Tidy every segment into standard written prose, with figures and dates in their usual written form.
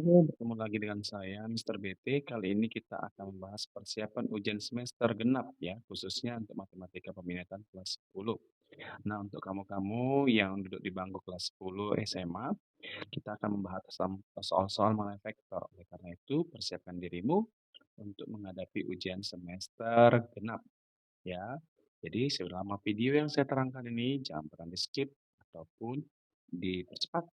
Oke, bertemu lagi dengan saya, Mister BT. Kali ini kita akan membahas persiapan ujian semester genap ya, khususnya untuk matematika peminatan kelas 10. Nah, untuk kamu-kamu yang duduk di bangku kelas 10 SMA, kita akan membahas soal-soal mengenai vektor. Oleh karena itu, persiapkan dirimu untuk menghadapi ujian semester genap ya. Jadi, selama video yang saya terangkan ini, jangan pernah di-skip ataupun dipercepat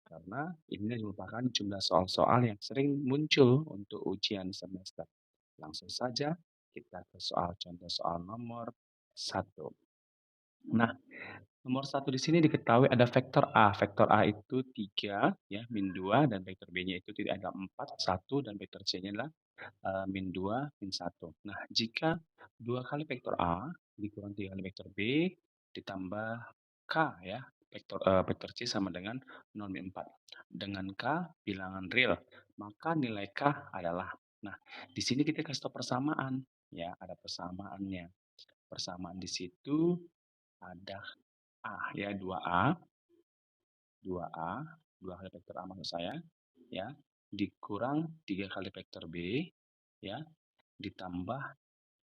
karena ini merupakan jumlah soal-soal yang sering muncul untuk ujian semester. Langsung saja kita ke soal contoh soal nomor satu. Nah, nomor satu di sini diketahui ada vektor A. Vektor A itu 3 ya, min 2 dan vektor B-nya itu tidak ada 4 1 dan vektor C-nya adalah min 2 min 1. Nah, jika 2 kali vektor A dikurang 3 kali vektor B ditambah K ya, vektor C sama dengan 0 min 4. Dengan K bilangan real, maka nilai K adalah. Nah, di sini kita kasih tahu persamaan ya, ada persamaannya. Persamaan di situ ada A ya, 2A, 2A, 2 kali vektor A maksud saya ya, dikurang 3 kali vektor B ya, ditambah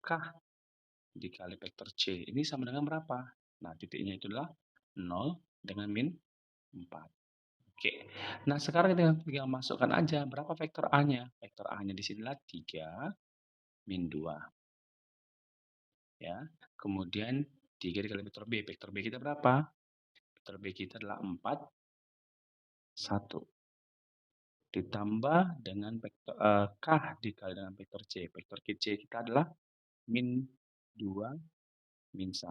K dikali vektor C. Ini sama dengan berapa? Nah, titiknya itu adalah 0 dengan min 4. Oke. Nah, sekarang kita tinggal masukkan aja berapa vektor A-nya. Vektor A-nya di sini adalah 3 min 2 ya. Kemudian 3 dikali vektor B. Vektor B kita berapa? Vektor B kita adalah 4, 1. Ditambah dengan K dikali dengan vektor C. Vektor C kita adalah min 2 min 1.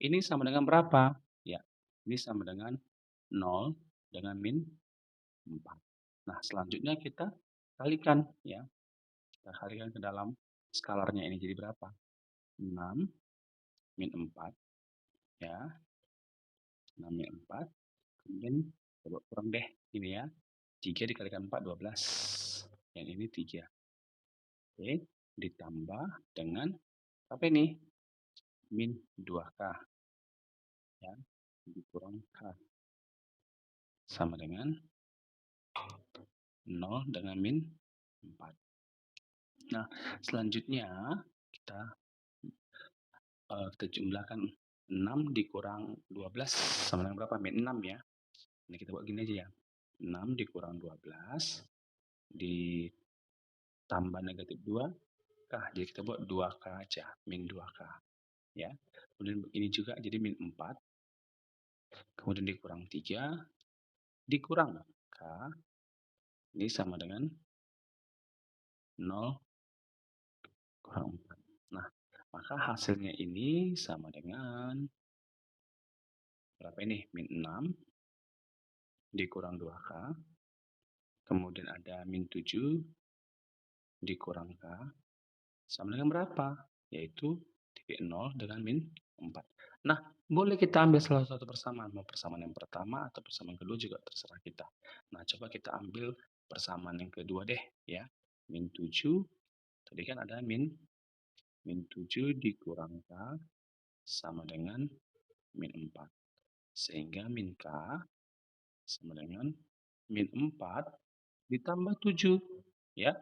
Ini sama dengan berapa? Ya, ini sama dengan 0 dengan min 4. Nah, selanjutnya kita kalikan ya. Kita kalikan ke dalam skalarnya ini jadi berapa? 6 min 4 ya. 6 min 4. Kemudian coba kurang deh ini ya. 3 dikalikan 4 12. Yang ini 3. Oke, ditambah dengan apa ini? Min 2K ya. Dikurang K sama dengan 0 dengan min 4. Nah, selanjutnya kita kita jumlahkan 6 dikurang 12 sama dengan berapa? Min 6 ya. Ini kita buat gini aja ya. 6 dikurang 12 ditambah negatif 2 K. Jadi kita buat 2K aja, min 2K ya. Kemudian ini juga jadi min 4. Kemudian dikurang 3 dikurang K. Ini sama dengan 0 kurang 4. Nah, maka hasilnya ini sama dengan berapa ini? Min 6 dikurang 2K. Kemudian ada min 7 dikurang K sama dengan berapa? Yaitu titik 0 dengan min 4. Nah, boleh kita ambil salah satu persamaan. Mau persamaan yang pertama atau persamaan kedua juga terserah kita. Nah, coba kita ambil persamaan yang kedua deh ya. Min 7, tadi kan ada min 7 dikurang K sama dengan min 4. Sehingga min K sama dengan min 4 ditambah 7 ya.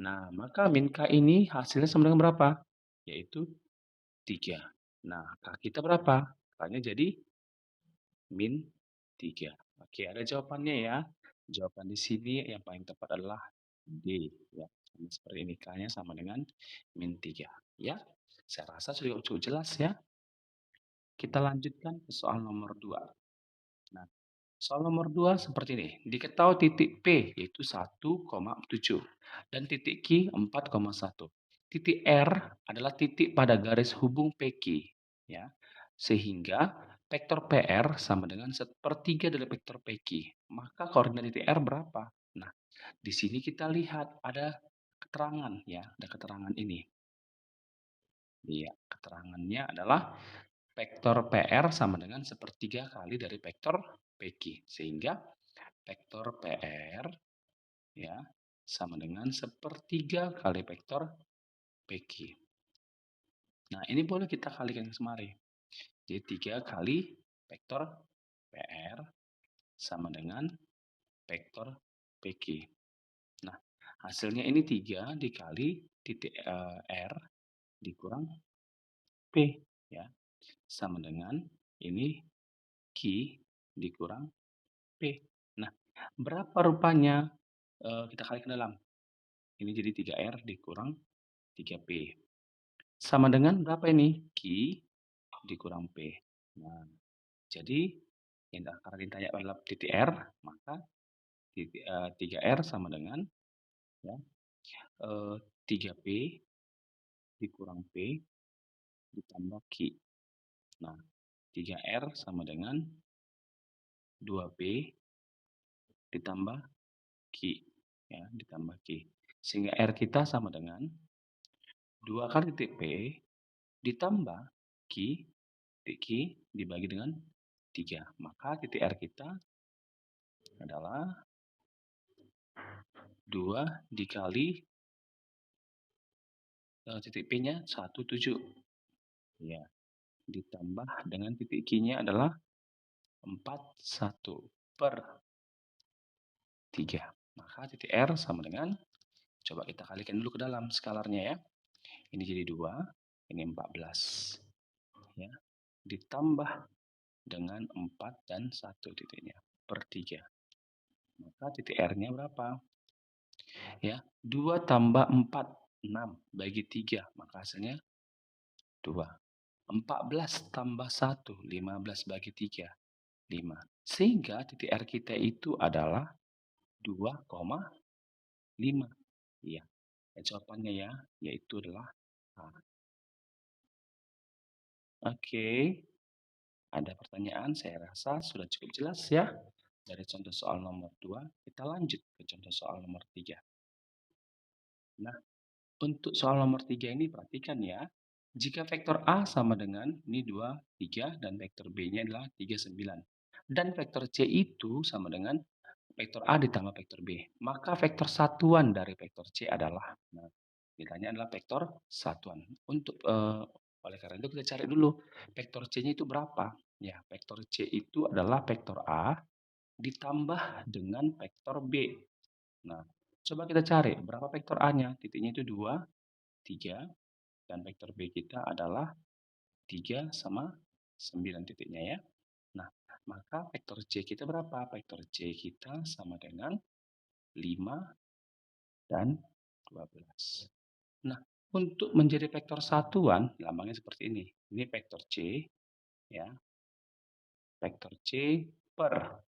Nah, maka min K ini hasilnya sama dengan berapa? Yaitu 3. Nah, K kita berapa? K-nya jadi min 3. Oke, ada jawabannya ya. Jawaban di sini yang paling tepat adalah D ya. Sama seperti ini, K-nya sama dengan min 3 ya. Saya rasa sudah cukup jelas ya. Kita lanjutkan ke soal nomor 2. Nah, soal nomor 2 seperti ini. Diketahui titik P yaitu 1,7 dan titik Q 4,1. Titik R adalah titik pada garis hubung PQ ya. Sehingga vektor PR sama dengan sepertiga dari vektor PQ. Maka koordinat titik R berapa? Nah, di sini kita lihat ada keterangan ya, ada keterangan ini. Iya, keterangannya adalah vektor PR sama dengan sepertiga kali dari vektor PQ. Sehingga vektor PR ya sama dengan sepertiga kali vektor PQ. Nah, ini boleh kita kalikan semari. Jadi 3 kali vektor PR sama dengan vektor PQ. Hasilnya ini 3 dikali titik, R dikurang P, ya, sama dengan ini Q dikurang P. Nah, berapa rupanya, kita kali ke dalam? Ini jadi 3R dikurang 3P. Sama dengan berapa ini? Q dikurang P. Nah, jadi karena ditanya adalah titik R, maka 3R sama dengan, ya, 3P dikurang P ditambah Q. Nah, 3R sama dengan 2P ditambah Q, ya, ditambah Q. Sehingga R kita sama dengan 2 kali titik P ditambah Q, titik Q dibagi dengan 3. Maka titik R kita adalah 2 dikali titik P-nya 17. Ya, ditambah dengan titik Q-nya adalah 41 per 3. Maka titik R sama dengan, coba kita kalikan dulu ke dalam skalarnya ya. Ini jadi 2, ini 14. Ya, ditambah dengan 4 dan 1 titiknya per 3. Maka titik R-nya berapa? Ya, 2 tambah 4, 6 bagi 3, maka hasilnya 2. 14 tambah 1, 15 bagi 3, 5. Sehingga titik R kita itu adalah 2,5. Iya, jawabannya ya, yaitu adalah A. Oke, ada pertanyaan? Saya rasa sudah cukup jelas ya. Dari contoh soal nomor 2, kita lanjut ke contoh soal nomor 3. Nah, untuk soal nomor 3 ini perhatikan ya. Jika vektor A sama dengan ini 2, 3 dan vektor B-nya adalah 3, 9. Dan vektor C itu sama dengan vektor A ditambah vektor B. Maka vektor satuan dari vektor C adalah, nah, ditanya adalah vektor satuan. Oleh karena itu kita cari dulu vektor C-nya itu berapa. Ya, vektor C itu adalah vektor A ditambah dengan vektor B. Nah, coba kita cari berapa vektor A-nya. Titiknya itu 2, 3, dan vektor B kita adalah 3 sama 9 titiknya ya. Nah, maka vektor C kita berapa? Vektor C kita sama dengan 5 dan 12. Nah, untuk menjadi vektor satuan, lambangnya seperti ini. Ini vektor C, ya, vektor C per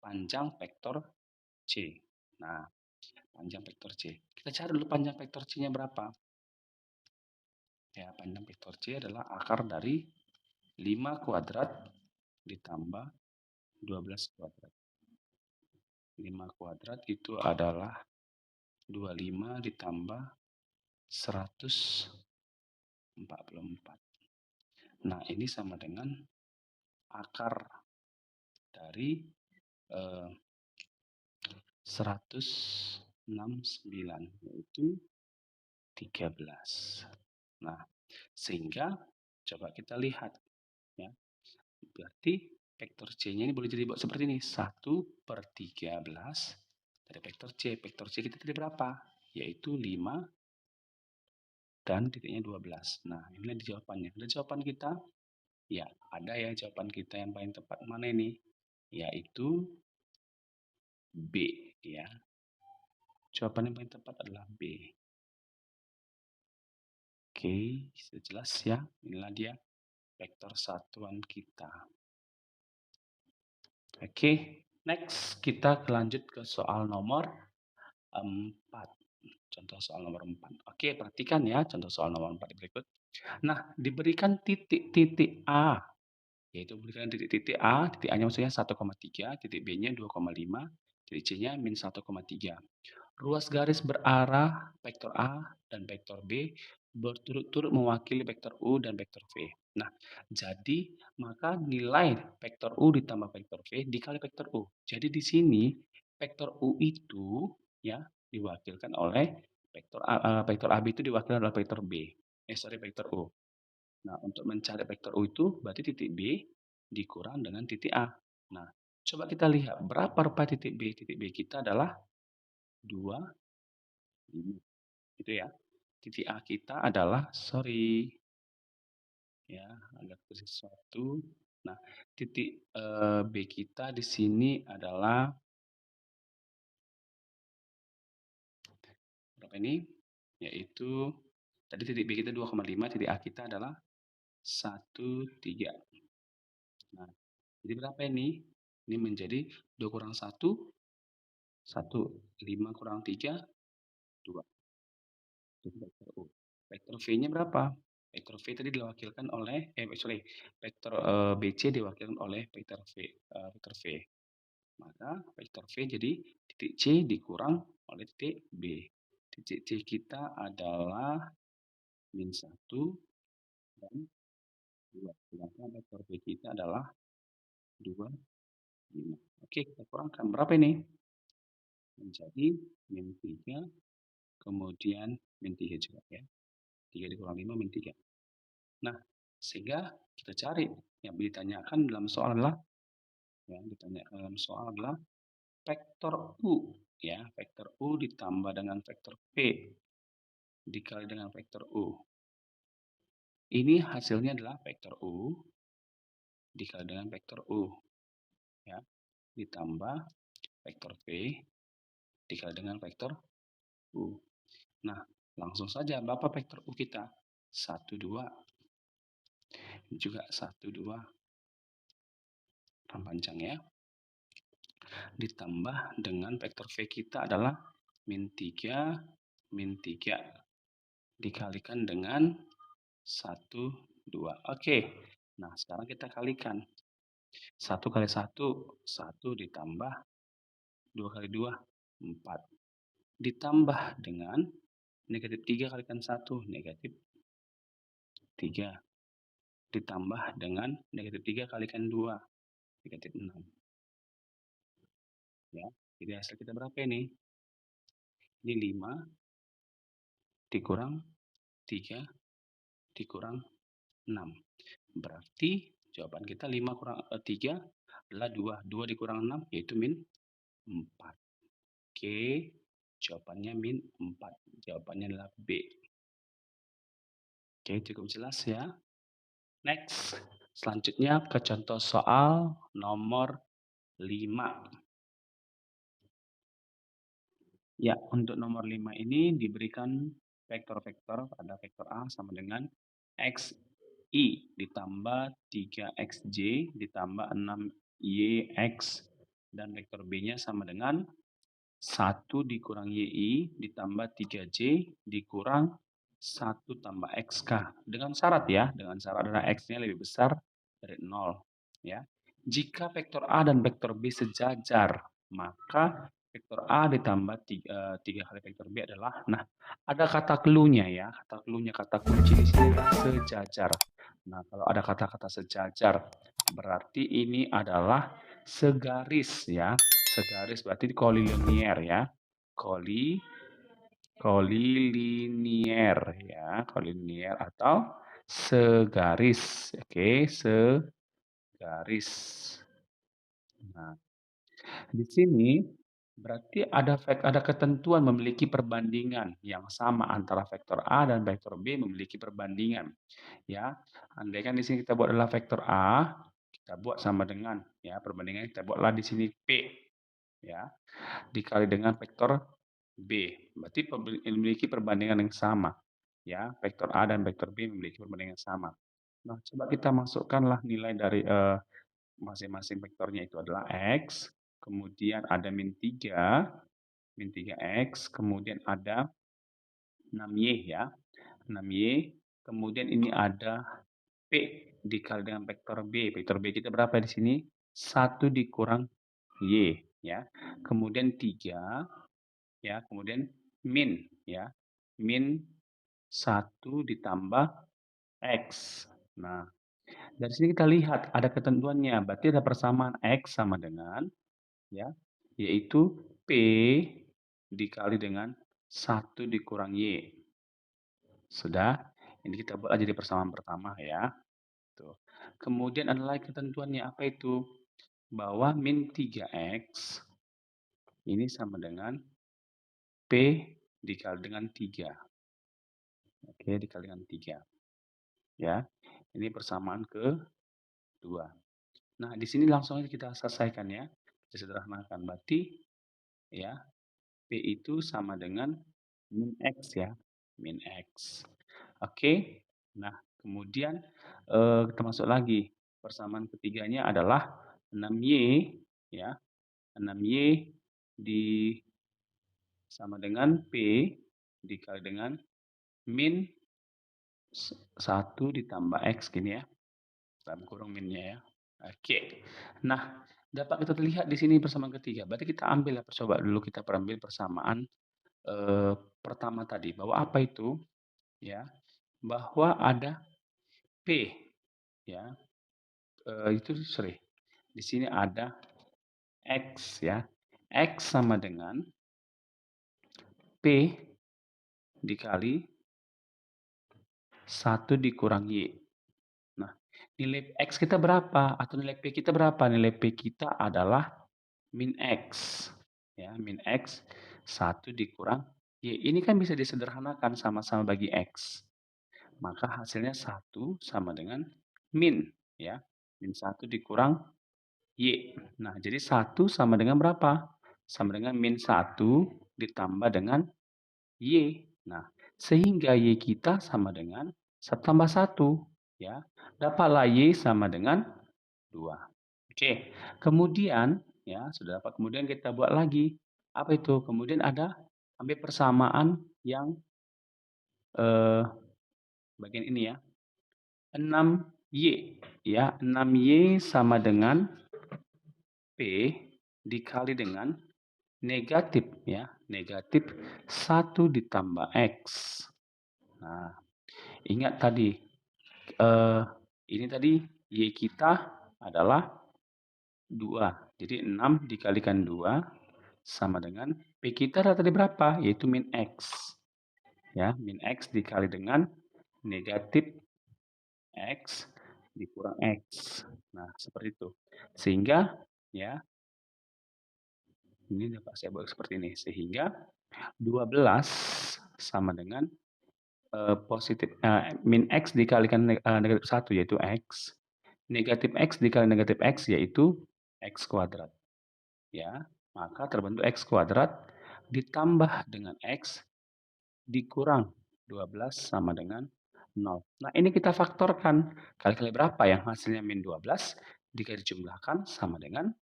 panjang vektor C. Nah, panjang vektor C. Kita cari dulu panjang vektor C-nya berapa. Ya, panjang vektor C adalah akar dari 5 kuadrat ditambah 12 kuadrat. 5 kuadrat itu adalah 25 ditambah 144. Nah, ini sama dengan akar dari 169, yaitu 13. Nah, sehingga coba kita lihat ya. Berarti vektor C-nya ini boleh jadi seperti ini, 1/13 dari vektor C. Vektor C kita tadi berapa? Yaitu 5 dan titiknya 12. Nah, inilah jawabannya. Ada jawaban kita? Ya, ada ya jawaban kita yang paling tepat mana ini? Yaitu B ya. Jawaban yang paling tepat adalah B. Oke, sudah jelas ya. Inilah dia vektor satuan kita. Oke, next kita lanjut ke soal nomor 4. Contoh soal nomor 4. Oke, perhatikan ya contoh soal nomor 4 berikut. Nah, diberikan titik-titik A, yaitu berikan titik-titik A, titik A-nya maksudnya 1,3, titik B-nya 2,5, titik C-nya -1,3. Ruas garis berarah vektor A dan vektor B berturut-turut mewakili vektor U dan vektor V. Nah, jadi maka nilai vektor U ditambah vektor V dikali vektor U. Jadi di sini vektor U itu ya diwakilkan oleh vektor A, vektor AB itu diwakilkan oleh vektor B. Vektor U. Nah, untuk mencari vektor U itu berarti titik B dikurang dengan titik A. Nah, coba kita lihat berapa rupa titik B. Titik B kita adalah 2, 5. Itu ya. Titik A kita adalah sorry, ya, agak terjadi sesuatu. Nah, titik, B kita di sini adalah berapa ini? Yaitu tadi titik B kita 2,5, titik A kita adalah 1,3. Nah, jadi berapa ini? Ini menjadi 2 kurang 1, 1. 5 kurang 3, 2. Itu vektor U. Vektor V-nya berapa? Vektor V tadi diwakilkan oleh sorry, vektor, BC diwakilkan oleh vektor V. Maka vektor V jadi titik C dikurang oleh titik B. Titik C kita adalah -1 dan 2. Sedangkan vektor V kita adalah 2, 5. Oke, kita kurangkan. Berapa ini? Menjadi -3, kemudian -3 juga ya. 3 dikurang 5, -3. Nah, sehingga kita cari yang ditanyakan dalam soal adalah vektor U ya, vektor U ditambah dengan vektor P dikali dengan vektor U. Ini hasilnya adalah vektor U dikali dengan vektor U ya, ditambah vektor P dikali dengan vektor U. Nah, langsung saja berapa vektor U kita? 1, 2, juga 1, 2, panjang ya. Ditambah dengan vektor V kita adalah -3, -3 dikalikan dengan 1, 2. Oke. Nah, sekarang kita kalikan. 1 kali 1, 1 ditambah 2 kali 2, 4. Ditambah dengan -3 kalikan 1, -3. Ditambah dengan -3 kalikan 2, -6. Ya. Jadi hasil kita berapa ini? Ini 5 dikurang 3 dikurang 6. Berarti jawaban kita 5 kurang 3 adalah 2. 2 dikurang 6 yaitu -4. Oke, jawabannya -4. Jawabannya adalah B. Oke, cukup jelas ya. Next, selanjutnya ke contoh soal nomor 5. Ya, untuk nomor 5 ini diberikan vektor-vektor, ada vektor A sama dengan XI ditambah 3XJ ditambah 6YX dan vektor B-nya sama dengan 1 dikurang YI ditambah 3J dikurang 1 tambah XK. Dengan syarat ya, dengan syarat adalah X-nya lebih besar dari 0. Ya. Jika vektor A dan vektor B sejajar, maka vektor A ditambah 3 kali vektor B adalah, nah ada kata clue-nya ya, kata clue-nya, kata kunci di sini adalah sejajar. Nah, kalau ada kata-kata sejajar, berarti ini adalah segaris ya. Segaris berarti kolinier ya. Kolinier ya, kolinier atau segaris. Oke, segaris. Nah, di sini berarti ada ketentuan memiliki perbandingan yang sama antara vektor A dan vektor B memiliki perbandingan ya. Andaikan di sini kita buat adalah vektor A, kita buat sama dengan ya perbandingan kita buatlah di sini P ya dikali dengan vektor B. Berarti memiliki perbandingan yang sama. Ya, vektor A dan vektor B memiliki perbandingan yang sama. Nah, coba kita masukkanlah nilai dari masing-masing vektornya itu adalah X, kemudian ada min 3X, kemudian ada 6Y ya, 6Y, kemudian ini ada P dikali dengan vektor B. Vektor B kita berapa di sini? 1 dikurang Y ya. Kemudian 3 ya, kemudian min ya. Min 1 ditambah X. Nah, dari sini kita lihat ada ketentuannya, berarti ada persamaan X sama dengan ya, yaitu P dikali dengan 1 dikurang Y. Sudah, ini kita buat aja di persamaan pertama ya. Tuh. Kemudian ada lagi ketentuannya, apa itu? Bahwa min 3X ini sama dengan P dikali dengan 3. Oke, dikali dengan 3. Ya. Ini persamaan kedua. Nah, di sini langsung aja kita selesaikan ya. Disederhanakan. Berarti ya, P itu sama dengan min X ya. Min X. Oke. Nah, kemudian kita masuk lagi. Persamaan ketiganya adalah 6Y ya. 6Y di sama dengan P dikali dengan min 1 ditambah X gini ya. Dalam kurung minnya ya. Oke. Nah, dapat kita lihat di sini persamaan ketiga. Berarti kita ambil ya, coba dulu kita ambil persamaan pertama tadi. Bahwa apa itu? Ya, bahwa ada P ya. Itu sorry. Di sini ada X ya. X sama dengan P dikali 1 dikurang Y. Nah, nilai X kita berapa? Atau nilai P kita berapa? Nilai P kita adalah min X. Ya, min X 1 dikurang Y. Ini kan bisa disederhanakan sama-sama bagi X. Maka hasilnya 1 sama dengan min. Ya, min 1 dikurang Y. Nah, jadi 1 sama dengan berapa? Sama dengan min 1 ditambah dengan Y. Nah, sehingga Y kita sama dengan 1 tambah 1. Ya, dapatlah Y sama dengan 2. Oke, kemudian ya sudah dapat. Kemudian kita buat lagi. Apa itu? Kemudian ada ambil persamaan yang eh, bagian ini ya. 6Y ya. 6Y sama dengan P dikali dengan negatif ya. Negatif 1 ditambah X. Nah, ingat tadi ini tadi Y kita adalah 2. Jadi 6 dikalikan 2 sama dengan P kita tadi berapa? Yaitu min X. Ya, min X dikali dengan negatif X dikurang X. Nah, seperti itu. Sehingga ya, ini dapat saya buat seperti ini. Sehingga 12 sama dengan positif min X dikalikan negatif 1 yaitu X. Negatif X dikali negatif X yaitu X kuadrat. Ya, maka terbentuk X kuadrat ditambah dengan X dikurang 12 sama dengan 0. Nah, ini kita faktorkan. Kali-kali berapa yang hasilnya min 12 jika dijumlahkan sama dengan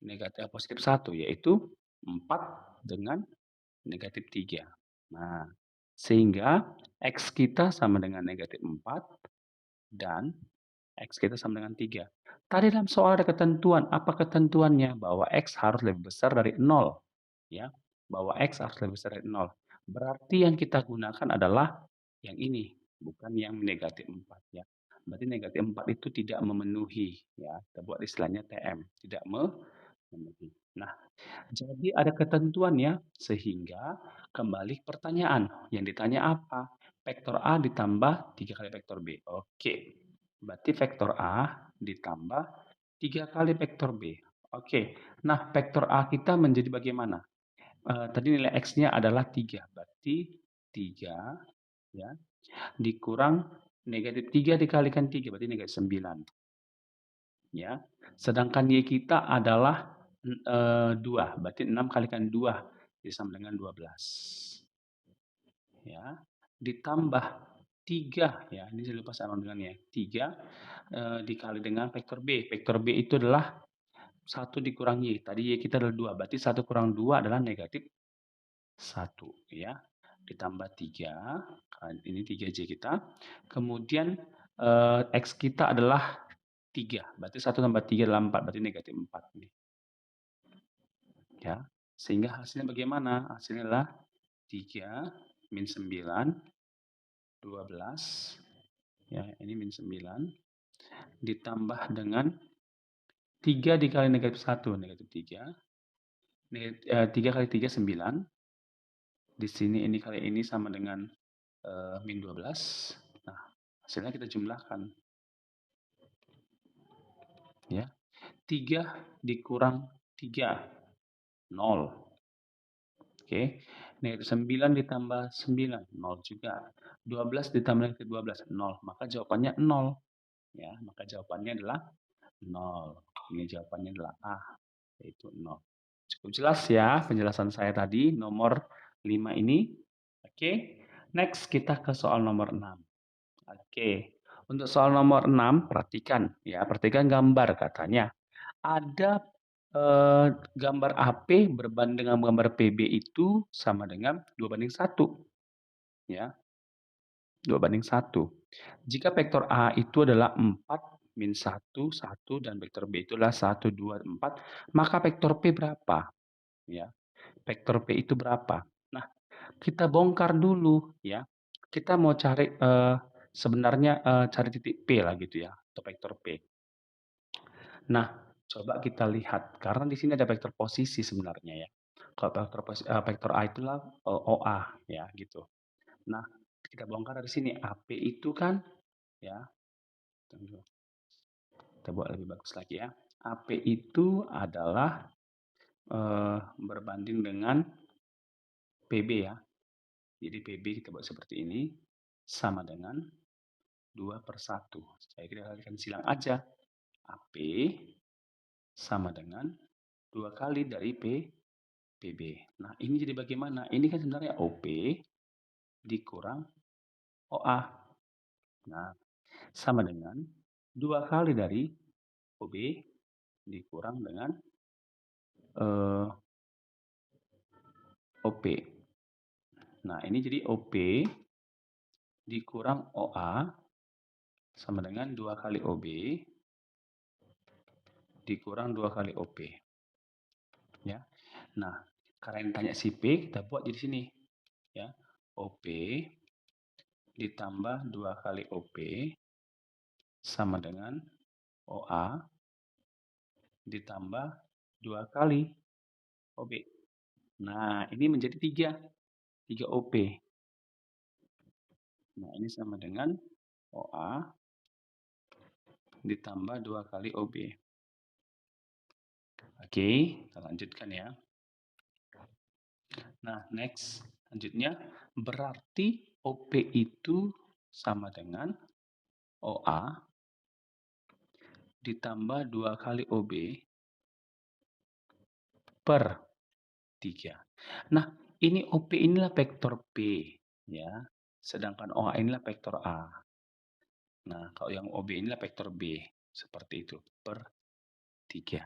negatif positif 1, yaitu 4 dengan negatif 3. Nah, sehingga X kita sama dengan negatif 4 dan X kita sama dengan 3. Tadi dalam soal ada ketentuan. Apa ketentuannya? Bahwa X harus lebih besar dari 0. Ya, bahwa X harus lebih besar dari 0. Berarti yang kita gunakan adalah yang ini, bukan yang negatif 4 ya. Berarti negatif 4 itu tidak memenuhi ya. Kita buat istilahnya TM, tidak memenuhi. Nah, jadi ada ketentuan ya, sehingga kembali ke pertanyaan. Yang ditanya apa? Vektor A ditambah 3 kali vektor B. Oke. Berarti vektor A ditambah 3 kali vektor B. Oke. Nah, vektor A kita menjadi bagaimana? Tadi nilai X-nya adalah 3. Berarti 3 ya, dikurang negatif 3 dikalikan 3, berarti negatif 9. Ya. Sedangkan Y kita adalah 2, berarti 6 kalikan 2, jadi sama dengan 12. Ya. Ditambah 3 ya, ini saya lupa sama dengannya. 3 dikali dengan vektor B. Vektor B itu adalah 1 dikurang Y. Tadi Y kita adalah 2, berarti 1 kurang 2 adalah negatif 1 ya. Ditambah 3, ini 3J kita. Kemudian X kita adalah 3, berarti 1 tambah 3 adalah 4, berarti negatif 4 nih. Ya. Sehingga hasilnya bagaimana? Hasilnya adalah 3 min 9, 12, ya ini min 9, ditambah dengan 3 dikali negatif 1, negatif 3. 3 kali 3, 9. Di sini ini kali ini sama dengan min 12. Nah, hasilnya kita jumlahkan. Ya. 3 dikurang 3, 0. Oke. Negatif 9 ditambah 9, 0 juga. 12 ditambah negatif 12, 0. Maka jawabannya 0. Ya, maka jawabannya adalah 0. Ini jawabannya adalah A, yaitu 0. Cukup jelas ya penjelasan saya tadi, nomor 5 ini. Oke, next kita ke soal nomor 6. Oke, untuk soal nomor 6, perhatikan ya, perhatikan gambar katanya. Ada gambar AP berbanding dengan gambar PB itu sama dengan 2:1. Ya, 2:1. Jika vektor A itu adalah 4, min 1, 1, dan vektor B itu adalah 1, 2, 4, maka vektor P berapa? Ya, vektor P itu berapa? Nah, kita bongkar dulu ya. Kita mau cari sebenarnya cari titik P lah gitu ya, atau vektor P. Nah, coba kita lihat karena di sini ada vektor posisi sebenarnya ya. Kalau vektor A itulah OA ya gitu. Nah, kita bongkar dari sini AP itu kan ya. Tunggu. Kita buat lebih bagus lagi ya. AP itu adalah berbanding dengan PB ya. Jadi PB kita buat seperti ini sama dengan 2/1. Saya kira kalian silang aja. AP sama dengan 2 kali dari PB. Nah, ini jadi bagaimana? Ini kan sebenarnya OP dikurang OA. Nah, sama dengan 2 kali dari OB dikurang dengan OP. Nah, ini jadi OP dikurang OA sama dengan 2 kali OB dikurang 2 kali OP. Ya. Nah, karena yang tanya si P, kita buat di sini. Ya. OP ditambah 2 kali OP sama dengan OA ditambah 2 kali OB. Nah, ini menjadi 3 OP. Nah, ini sama dengan OA ditambah 2 kali OB. Oke, kita lanjutkan ya. Nah, next. Lanjutnya, berarti OP itu sama dengan OA ditambah 2 kali OB per 3. Nah, ini OP inilah vektor P, ya. Sedangkan OA inilah vektor A. Nah, kalau yang OB inilah vektor B. Seperti itu, per 3.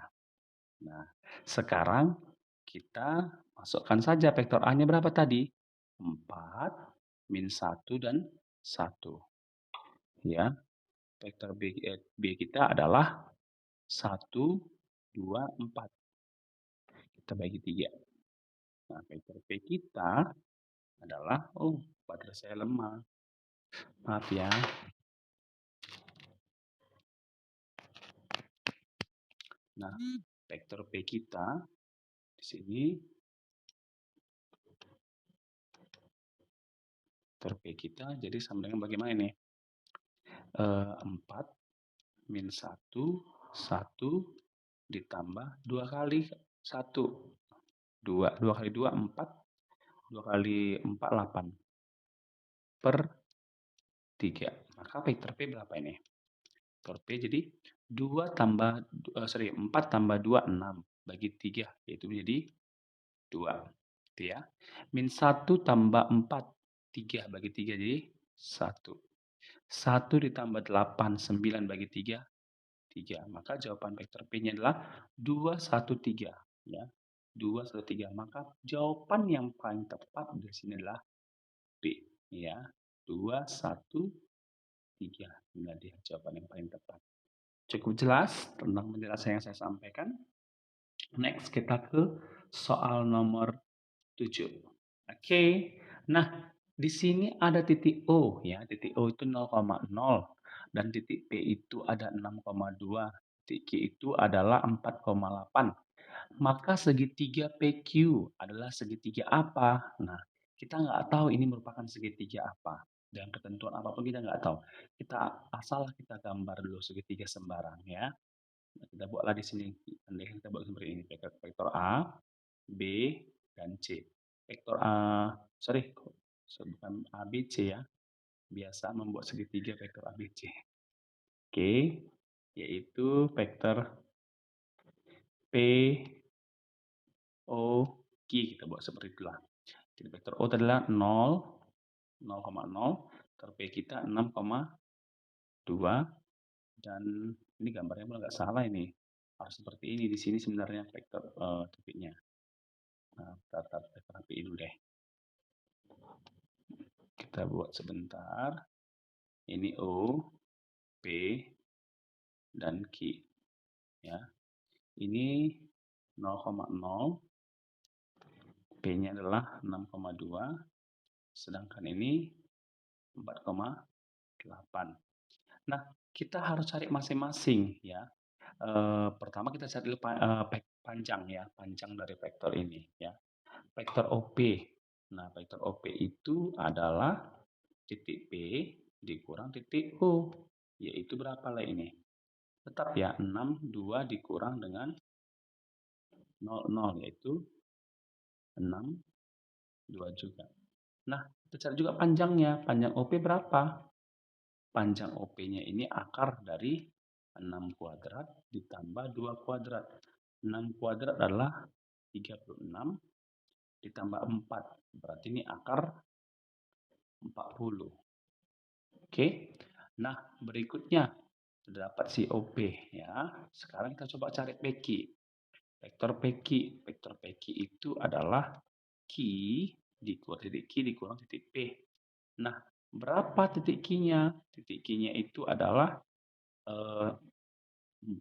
Nah, sekarang kita masukkan saja vektor A-nya berapa tadi? 4, min 1, dan 1. Ya, vektor B kita adalah 1, 2, 4. Kita bagi 3. Nah, vektor P kita adalah, oh, baterai saya lemah. Maaf ya. Nah, vektor P kita di sini, vektor P kita jadi sama dengan bagaimana ini? 4 min 1, 1 ditambah 2 kali 1. 2 kali 2, 4. 2 kali 4, 8. Per 3. Maka vektor P berapa ini? Vektor P jadi 4 tambah 2, 6. Bagi 3, yaitu menjadi 2. Gitu ya. Min 1 tambah 4. 3 bagi 3 jadi 1. 1 ditambah 8, 9 bagi 3, 3. Maka jawaban vektor P-nya adalah 2, 1, 3. Ya. 2, 1, 3. Maka jawaban yang paling tepat di sini adalah B. Ya. 2, 1, 3. Inilah dia jawaban yang paling tepat. Cukup jelas tentang penjelasan yang saya sampaikan. Next kita ke soal nomor 7. Oke. Nah, di sini ada titik O ya. Titik O itu 0,0 dan titik P itu ada 6,2. Titik Q itu adalah 4,8. Maka segitiga PQ adalah segitiga apa? Nah, kita nggak tahu ini merupakan segitiga apa. Dan ketentuan apapun kita nggak tahu. Asal kita gambar dulu segitiga sembarang ya. Nah, kita buatlah di sini. Andai kita buat seperti ini. Vektor A, B, dan C. vektor sorry, bukan ABC ya, biasa membuat segitiga vektor ABC. Oke, yaitu vektor P, O, Q, kita buat seperti itulah. Jadi vektor O adalah 0, 0,0, vektor P kita 6,2, dan ini gambarnya malah nggak salah ini. Harus seperti ini, di sini sebenarnya vektor titiknya. Nah, kita rapiin dulu deh. Kita buat sebentar. Ini O, P, dan Q. Ya. Ini 0,0, P-nya adalah 6,2, sedangkan ini 4,8. Nah, kita harus cari masing-masing ya. Pertama kita cari dulu panjang ya, panjang dari vektor ini ya. Vektor OP. Nah, vektor OP itu adalah titik P dikurang titik O, yaitu berapa lah ini? Tetap ya, 6, 2 dikurang dengan 0, yaitu 6, 2 juga. Nah, kita cari juga panjangnya. Panjang OP berapa? Panjang OP-nya ini akar dari 6 kuadrat ditambah 2 kuadrat. 6 kuadrat adalah 36 ditambah 4. Berarti ini akar 40. Oke. Nah, berikutnya sudah dapat si OP ya. Sekarang kita coba cari PQ. Vektor PQ. Vektor PQ itu adalah Q dikurang titik Q dikurang titik P. Nah, berapa titik Q-nya? Titik Q-nya itu adalah 4, 8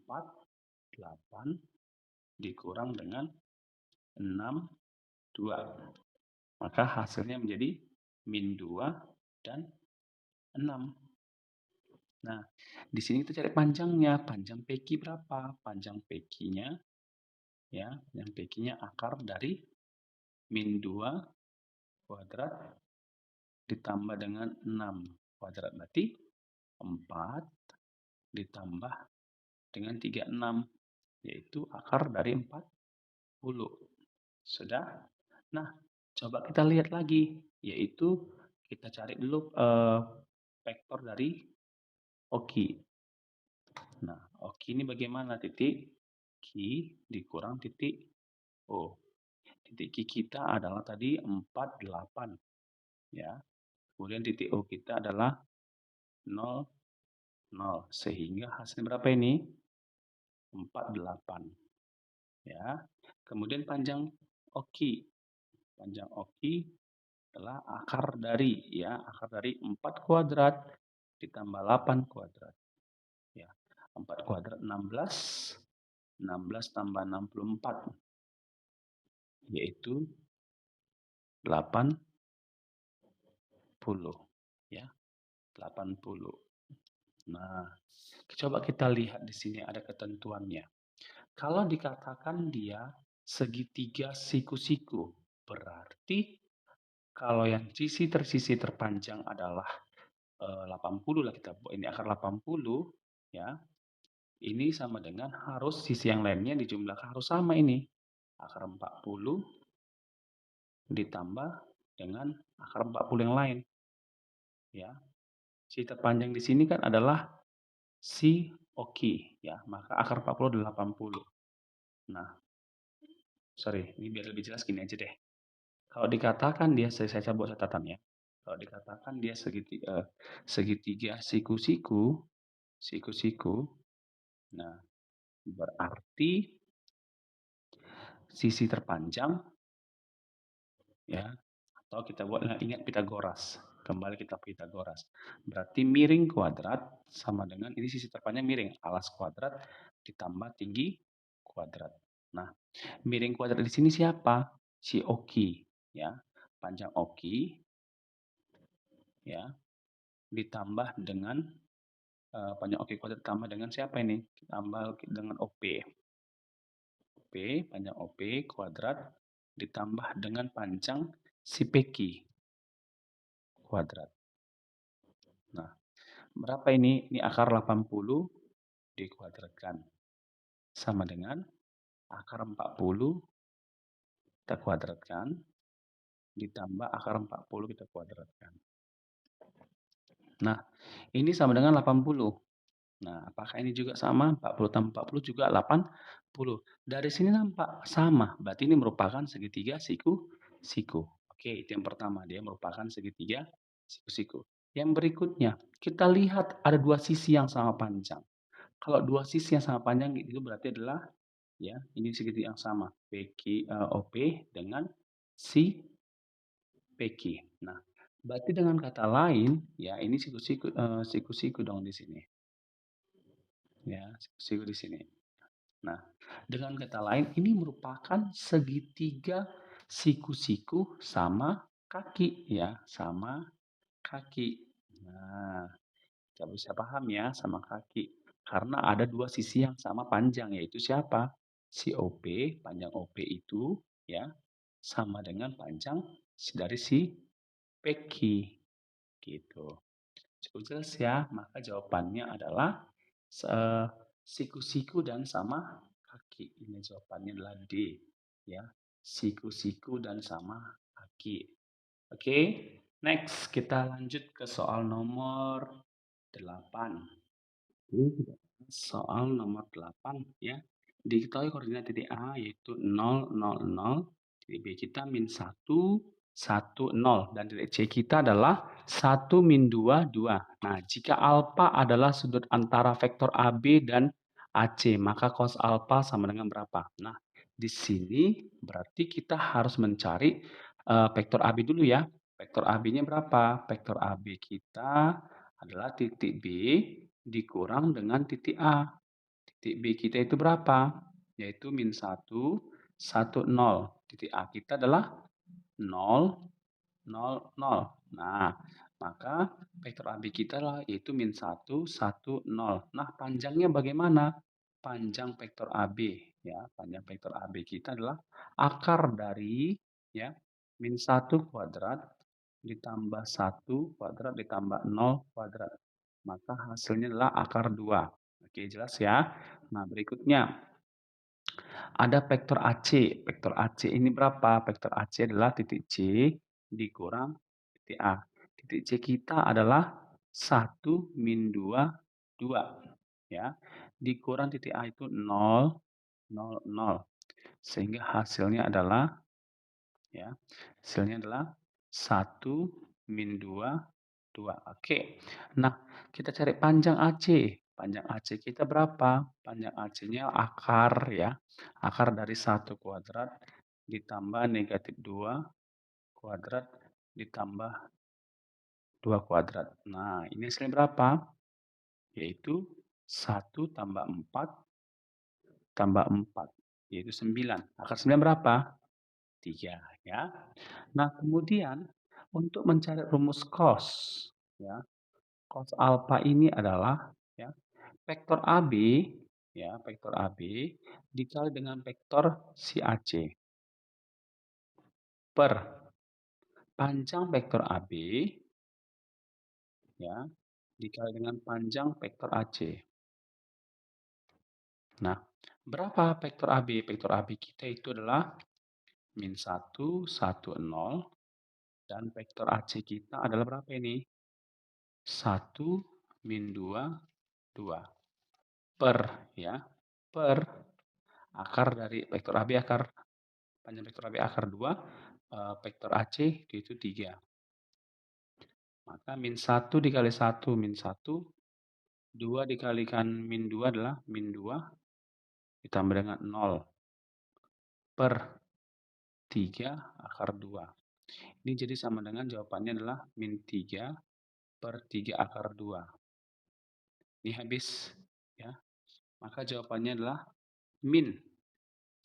dikurang dengan 6, 2. Maka hasilnya menjadi min 2 dan 6. Nah, di sini kita cari panjangnya. Panjang PQ berapa? Panjang PQ-nya ya, yang PQ-nya akar dari min 2 kuadrat ditambah dengan 6 kuadrat. Berarti 4 ditambah dengan 36, yaitu akar dari 40. Sudah? Nah, coba kita lihat lagi, yaitu kita cari dulu vektor dari OQ. Nah, OQ ini bagaimana? Titik Q dikurang titik O. Titik Q kita adalah tadi 4, 8. Ya. Kemudian titik O kita adalah 0, 0. Sehingga hasilnya berapa ini? 48. Ya. Kemudian panjang OQ. Panjang OQ adalah akar dari 4 kuadrat ditambah 8 kuadrat. Ya. 4 kuadrat 16, 16 tambah 64 yaitu 80 ya. 80. Nah, coba kita lihat di sini ada ketentuannya. Kalau dikatakan dia segitiga siku-siku, berarti kalau yang sisi terpanjang adalah 80 lah, kita buat ini akar 80 ya. Ini sama dengan harus sisi yang lainnya dijumlahkan harus sama ini. Akar 40 ditambah dengan akar 40 yang lain. Ya. Si terpanjang di sini kan adalah si OQ ya, maka akar 40 adalah 80. Nah, sorry, ini biar lebih jelas gini aja deh. Kalau dikatakan dia, saya buat catatan ya. Kalau dikatakan dia segitiga siku-siku, nah berarti sisi terpanjang ya, atau kita buat ingat Pitagoras. Kembali kita Pitagoras. Berarti miring kuadrat sama dengan ini sisi terpanjang miring, alas kuadrat ditambah tinggi kuadrat. Nah, miring kuadrat di sini siapa? Si OQ ya. Panjang OQ ya ditambah dengan panjang OQ kuadrat ditambah dengan siapa ini? Tambah dengan OP. OP, panjang OP kuadrat ditambah dengan panjang si PQ kuadrat. Nah, berapa ini? Ini akar 80 dikuadratkan. Sama dengan akar 40 kita kuadratkan ditambah akar 40 kita kuadratkan. Nah, ini sama dengan 80. Nah, apakah ini juga sama? 40 tambah 40 juga 80. Dari sini nampak sama, berarti ini merupakan segitiga siku-siku. Oke, itu yang pertama, dia merupakan segitiga siku-siku. Yang berikutnya, kita lihat ada dua sisi yang sama panjang. Kalau dua sisi yang sama panjang itu berarti adalah ya, ini segitiga yang sama, OP dengan si PQ. Nah, berarti dengan kata lain, ya ini siku-siku siku-siku dong di sini. Ya, siku-siku di sini. Nah, dengan kata lain ini merupakan segitiga siku-siku sama kaki ya, sama kaki. Nah, kita bisa paham ya sama kaki. Karena ada dua sisi yang sama panjang yaitu siapa? Si OP, panjang OP itu ya sama dengan panjang dari si PQ gitu. Cukup jelas ya, maka jawabannya adalah siku-siku dan sama kaki. Ini jawabannya adalah D. Ya, siku-siku dan sama kaki. Oke, next kita lanjut ke soal nomor 8. Oke, soal nomor 8 ya. Diketahui koordinat titik A yaitu 0, 0, 0. Titik B kita min 1, 1, 0. Dan titik C kita adalah 1, min 2, 2. Nah, jika alfa adalah sudut antara vektor AB dan AC, maka cos alfa sama dengan berapa? Nah, di sini berarti kita harus mencari vektor AB dulu ya. Vektor AB-nya berapa? Vektor AB kita adalah titik B dikurang dengan titik A. Titik B kita itu berapa? Yaitu min 1, 1, 0. Titik A kita adalah 0, 0, 0. Nah, maka vektor AB kita lah yaitu min 1, 1, 0. Nah, panjangnya bagaimana? Panjang vektor AB ya, panjang vektor AB kita adalah akar dari ya min 1 kuadrat ditambah 1 kuadrat ditambah 0 kuadrat. Maka hasilnya adalah akar 2. Oke, jelas ya. Nah, berikutnya ada vektor AC. Vektor AC ini berapa? Vektor AC adalah titik C dikurang titik A. Titik C kita adalah 1 min 2, 2. Ya. Dikurang titik A itu 0, 0, 0. Sehingga hasilnya adalah ya, hasilnya adalah 1 min 2, 2. Oke. Nah, kita cari panjang AC. Panjang AC kita berapa? Panjang AC-nya akar ya. Akar dari 1 kuadrat ditambah negatif 2 kuadrat ditambah 2 kuadrat. Nah, ini hasilnya berapa? Yaitu 1 tambah 4 tambah 4. Yaitu 9. Akar 9 berapa? 3 ya. Nah, kemudian untuk mencari rumus cos ya. Cos alfa ini adalah ya vektor AB ya, vektor AB dikali dengan vektor si AC per panjang vektor AB ya dikali dengan panjang vektor AC. Nah, berapa vektor AB? Vektor AB kita itu adalah min 1, 1, 0 dan vektor AC kita adalah berapa ini? 1 min 2, 2 per ya per akar dari vektor AB akar panjang vektor AB akar 2 vektor AC yaitu 3. Maka min 1 dikali 1 min 1, 2 dikalikan min 2 adalah min 2 ditambah dengan 0 per 3 akar 2. Ini jadi sama dengan jawabannya adalah min 3 per 3 akar 2. Ini habis ya. Maka jawabannya adalah min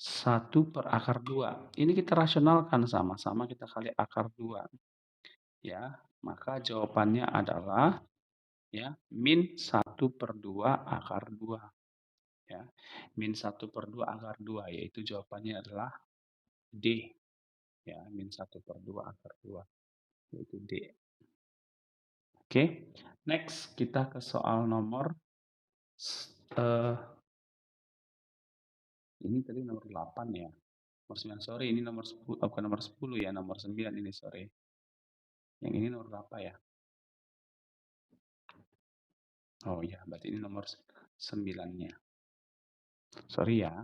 1 per akar 2. Ini kita rasionalkan sama-sama kita kali akar 2. Ya, maka jawabannya adalah ya min 1 per 2 akar 2 ya min 1 per 2 akar 2 yaitu jawabannya adalah D ya min 1 per 2 akar 2 yaitu D. Oke, next kita ke soal nomor ini tadi nomor 8 ya. Nomor 9, sorry ini nomor 10, bukan nomor 10 ya, nomor 9 ini, sorry. Yang ini nomor berapa ya? Oh iya, berarti ini nomor 9-nya. Sorry ya,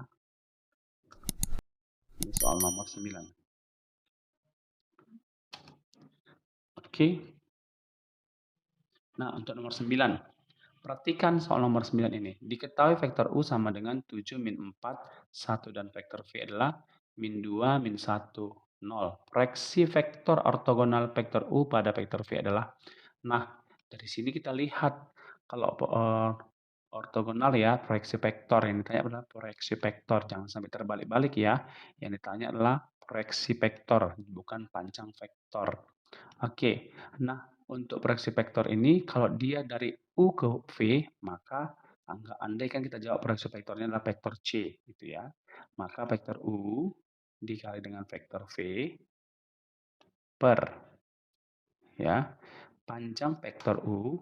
ini soal nomor 9. Oke. Nah, untuk nomor 9. Perhatikan soal nomor 9 ini. Diketahui vektor U sama dengan 7 min 4, 1 dan vektor V adalah min 2, min 1, 0. Proyeksi vektor ortogonal vektor U pada vektor V adalah. Nah, dari sini kita lihat kalau ortogonal ya, proyeksi vektor. Yang ditanya adalah proyeksi vektor. Jangan sampai terbalik-balik ya. Yang ditanya adalah proyeksi vektor, bukan panjang vektor. Oke, nah untuk proyeksi vektor ini kalau dia dari U ke V, maka andai kan kita jawab proyeksi vektornya adalah vektor C gitu ya. Maka vektor U dikali dengan vektor V per ya, panjang vektor U,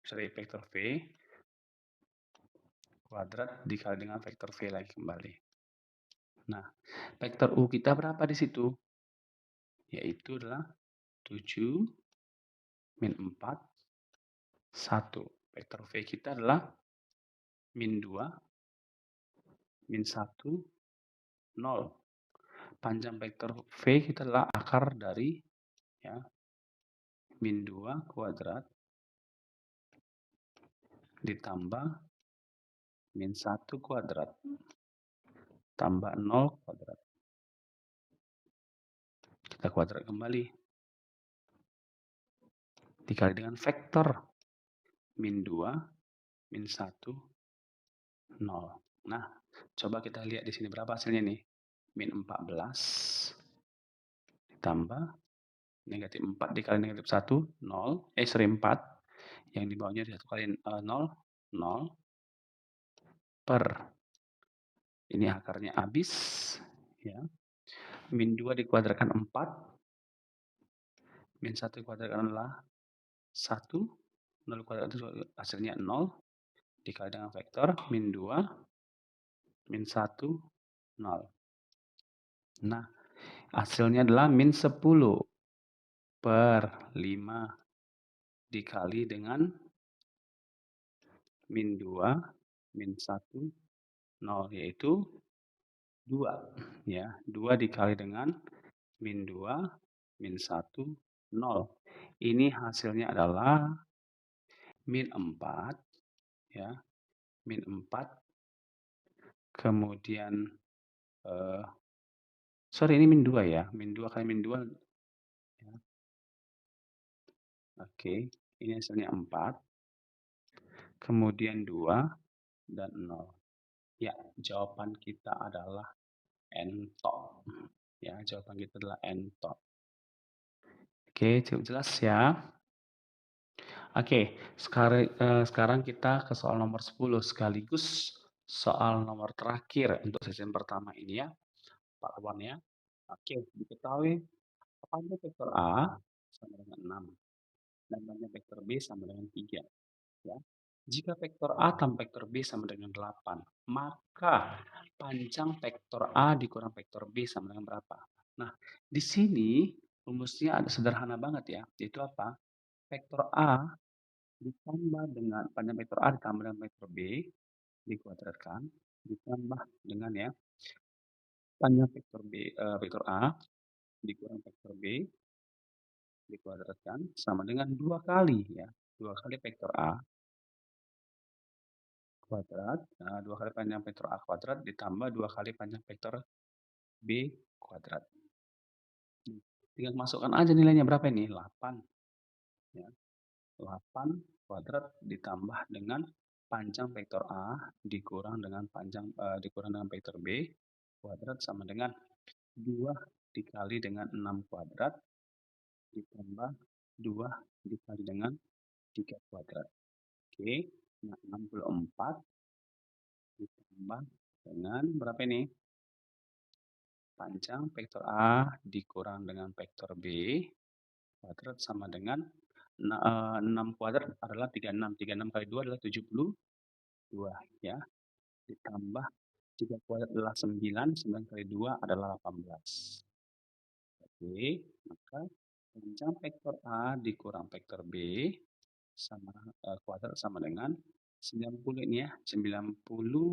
sorry vektor V kuadrat dikali dengan vektor V lagi kembali. Nah, vektor U kita berapa di situ? Yaitu adalah 7 min 4, 1. Vektor V kita adalah min 2, min 1, 0. Panjang vektor V kita adalah akar dari ya, min 2 kuadrat ditambah min 1 kuadrat tambah 0 kuadrat. Kita kuadrat kembali. Dikali dengan vektor min 2, min 1, 0. Nah, coba kita lihat di sini berapa hasilnya nih. Min 14 ditambah negatif 4 dikali negatif 1, 0. Sorry 4. Yang di bawahnya 1 kali 0, 0 per. Ini akarnya habis. Ya. Min 2 dikuadratkan 4. Min 1 dikuadratkan adalah 1. 0 kuadrat itu hasilnya 0. Dikali dengan vektor min 2, min 1, 0. Nah, hasilnya adalah min 10 per 5 dikali dengan min 2, min 1, 0. Yaitu 2. Ya, 2 dikali dengan min 2, min 1, 0. Ini hasilnya adalah min 4. Ya, min 4. Kemudian, sorry ini min 2 ya. Min 2 kali min 2. Ya. Oke, ini hasilnya 4. Kemudian 2 dan 0. Ya, jawaban kita adalah N-top. Ya, jawaban kita adalah N-top. Oke, cukup jelas ya. Oke, sekarang kita ke soal nomor 10 sekaligus soal nomor terakhir untuk sesi pertama ini ya, Pak Wan ya. Oke, diketahui panjang vektor A sama dengan 6 dan panjang vektor B sama dengan 3 ya. Jika vektor A tambah vektor B sama dengan 8, maka panjang vektor A dikurang vektor B sama dengan berapa? Nah, di sini rumusnya ada sederhana banget ya, yaitu apa? Vektor A ditambah dengan panjang vektor A ditambah dengan vektor B dikuadratkan ditambah dengan ya panjang vektor B vektor A dikurang vektor B dikuadratkan sama dengan 2 kali ya. 2 kali vektor A kuadrat, 2 kali panjang vektor A kuadrat ditambah 2 kali panjang vektor B kuadrat. Tinggal masukkan aja nilainya berapa ini? 8 ya. 8 kuadrat ditambah dengan panjang vektor A dikurang dengan dikurang dengan vektor B kuadrat sama dengan 2 dikali dengan 6 kuadrat ditambah 2 dikali dengan 3 kuadrat. Oke, nah 64 ditambah dengan berapa ini? Panjang vektor A dikurang dengan vektor B kuadrat sama dengan 6 kuadrat adalah 36. 36 kali 2 adalah 72 ya. Ditambah 3 kuadrat adalah 9, 9 kali 2 adalah 18. Oke, maka panjang vektor A dikurang vektor B sama, kuadrat sama dengan 90 ini ya, 90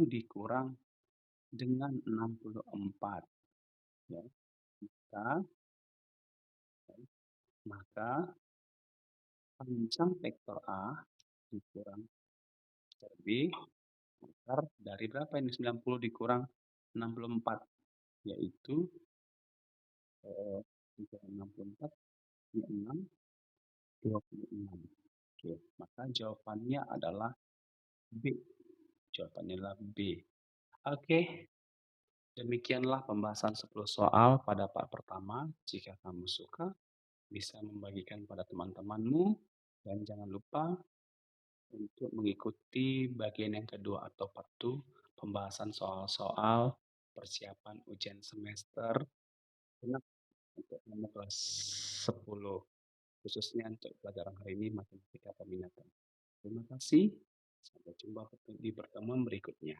dikurang dengan 64 ya. Maka maka panjang vektor A dikurang vektor B akar dari berapa ini 90 dikurang 64 yaitu, dikurang 64 ya 6, 26. Oke, maka jawabannya adalah B. Jawabannya adalah B. Oke, demikianlah pembahasan 10 soal pada part pertama. Jika kamu suka, bisa membagikan pada teman-temanmu dan jangan lupa untuk mengikuti bagian yang kedua atau part 2 pembahasan soal-soal persiapan ujian semester genap untuk kamu kelas 10, khususnya untuk pelajaran hari ini matematika peminatan. Terima kasih, sampai jumpa di pertemuan berikutnya.